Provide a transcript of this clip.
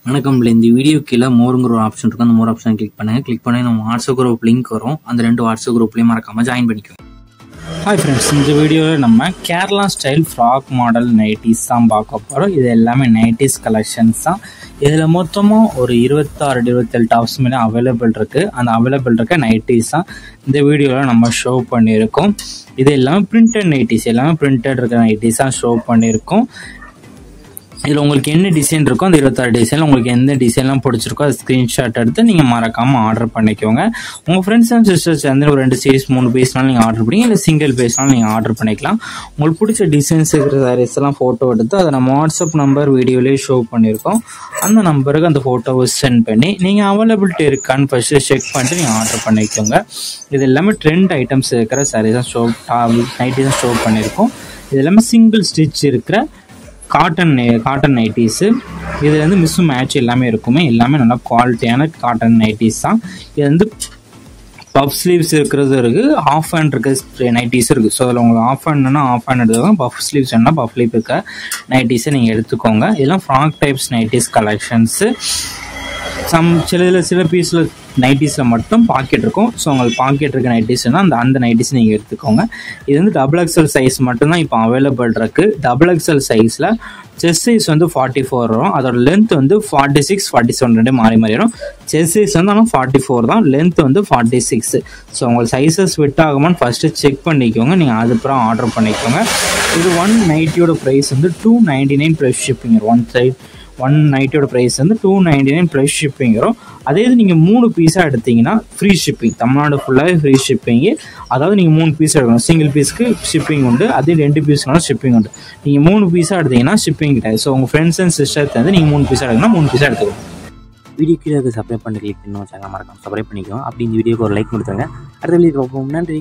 வணக்கம். இந்த வீடியோ கீழே மோருங்கிற ஒரு ஆப்ஷன் இருக்கும். அந்த மோர் ஆப்ஷன் கிளிக் பண்ணி நம்ம வாட்ஸ்அப் குரூப் லிங்க் வரும். அந்த 2 வாட்ஸ்அப் குரூப்லையும் மறக்காம ஜாயின் பண்ணிக்கோங்க. ஹாய் ஃப்ரெண்ட்ஸ், இந்த வீடியோவில் நம்ம Kerala style frock model nighties தான் பார்க்க போகிறோம். இது எல்லாமே நைட்டிஸ் கலெக்ஷன்ஸ் தான். இதில் மொத்தமாக ஒரு 26-27 டாப்ஸ் மேலே அவைலபிள் இருக்குது. அந்த அவைலபிள் இருக்க நைட்டிஸ் தான் இந்த வீடியோவில் நம்ம ஷோ பண்ணியிருக்கோம். இது எல்லாமே பிரிண்டட் நைட்டிஸ், எல்லாமே பிரிண்டட் இருக்கிற நைட்டிஸ் தான் ஷோ பண்ணியிருக்கோம். இதில் உங்களுக்கு என்ன டிசைன் இருக்கோ அந்த 26 டிசைனில் உங்களுக்கு எந்த டிசைன்லாம் பிடிச்சிருக்கோ அது ஸ்க்ரீன்ஷாட் எடுத்து நீங்கள் மறக்காமல் ஆர்டர் பண்ணிக்கோங்க. உங்கள் ஃப்ரெண்ட்ஸ் அண்ட் சிஸ்டர்ஸ் வந்து ஒரு 2 சீரீஸ் 3 பீஸ்னாலும் நீங்கள் ஆர்டர் பண்ணிங்க, இல்லை சிங்கிள் பீஸ்னாலும் நீங்கள் ஆர்டர் பண்ணிக்கலாம். உங்களுக்கு பிடிச்ச டிசைன்ஸ் இருக்கிற சாரீஸ் எல்லாம் ஃபோட்டோ எடுத்து அதை நம்ம வாட்ஸ்அப் நம்பர் வீடியோலேயே ஷோ பண்ணியிருக்கோம். அந்த நம்பருக்கு அந்த ஃபோட்டோவை சென்ட் பண்ணி நீங்கள் அவைலபிலிட்டி இருக்கான்னு ஃபஸ்ட்டு செக் பண்ணிட்டு நீங்கள் ஆர்டர் பண்ணிக்கோங்க. இது எல்லாமே ட்ரெண்ட் ஐட்டம்ஸ் இருக்கிற சாரீஸ் தான் நைட்டி தான் ஷோ பண்ணியிருக்கோம். இது எல்லாமே சிங்கிள் ஸ்டிச் இருக்கிற காட்டன் நைட்டிஸு. இது வந்து மிஸ் மேட்ச் எல்லாமே இருக்குமே, எல்லாமே நல்லா குவாலிட்டியான காட்டன் நைட்டிஸ் தான். இது வந்து பஃப் ஸ்லீவ்ஸ் இருக்கிறது இருக்குது, ஆஃப் ஹேண்ட் இருக்க நைட்டிஸ் இருக்குது. ஸோ அதில் உங்களுக்கு ஆஃப் ஹேண்ட்னா ஆஃப் ஹேண்ட் எடுத்துக்கோங்க, பஃப் ஸ்லீவ்ஸ் வேணால் பஃப் ஸ்லீவ் இருக்க நைட்டிஸை நீங்கள் எடுத்துக்கோங்க. இதெல்லாம் ஃப்ராக் டைப்ஸ் நைட்டிஸ் கலெக்ஷன்ஸு. சில பீஸில் நைட்டிஸில் மட்டும் பாக்கெட் இருக்கும். ஸோ உங்களுக்கு பாக்கெட் இருக்க நைட்டிஸ்னால் அந்த நைட்டிஸ் நீங்கள் எடுத்துக்கோங்க. இது வந்து XXL சைஸ் மட்டும்தான் இப்போ அவைலபிள் இருக்குது. XXL சைஸில் செஸ்ட் சைஸ் வந்து 44 வரும், அதோட லென்த் வந்து 46, 47 ரெண்டு மாறி வரும். செஸ்ட் சைஸ் வந்து ஆனால் 44 தான், லென்த் வந்து 46. ஸோ உங்களுக்கு சைஸஸ் ஃபிட் ஆகுமான்னு ஃபஸ்ட்டு செக் பண்ணிக்கோங்க, நீங்கள் அதுக்கப்புறம் ஆர்டர் பண்ணிக்கோங்க. இது ஒன் நைட்டியோட ப்ரைஸ் வந்து 299 ப்ளஸ் ஷிப்பிங். ஒன் நைட்டியோட ப்ரைஸ் வந்து 299 ப்ளஸ் ஷிப்பிங் வரும். அதே இது நீங்கள் 3 பீஸாக எடுத்தீங்கன்னா ஃப்ரீ ஷிப்பிங், தமிழ்நாடு ஃபுல்லாகவே ஃப்ரீ ஷிப்பிங்கு. அதாவது நீங்கள் 3 பீஸ் எடுக்கணும், சிங்கிள் பீஸ்க்கு ஷிப்பிங் உண்டு, அதே 2 பீஸ்னாலும் ஷிப்பிங் உண்டு. நீங்கள் 3 பீஸாக எடுத்தீங்கன்னா ஷிப்பிங் கிடையாது. ஸோ உங்கள் ஃப்ரெண்ட்ஸ் அண்ட் சிஸ்டர்ஸ் வந்து நீங்கள் 3 பீஸாக எடுக்கணும், 3 பீஸாக எடுத்துக்கணும். வீடியோ கீழே சப்ஸ்கிரைப் பண்ணி கிளிக் பண்ணி சேனல் மறக்காம சப்ஸ்கிரைப் பண்ணிக்கோங்க. அப்படி இந்த வீடியோக்கு ஒரு லைக் கொடுத்துருங்க. அடுத்த வீடியோ பார்ப்போம். நன்றி.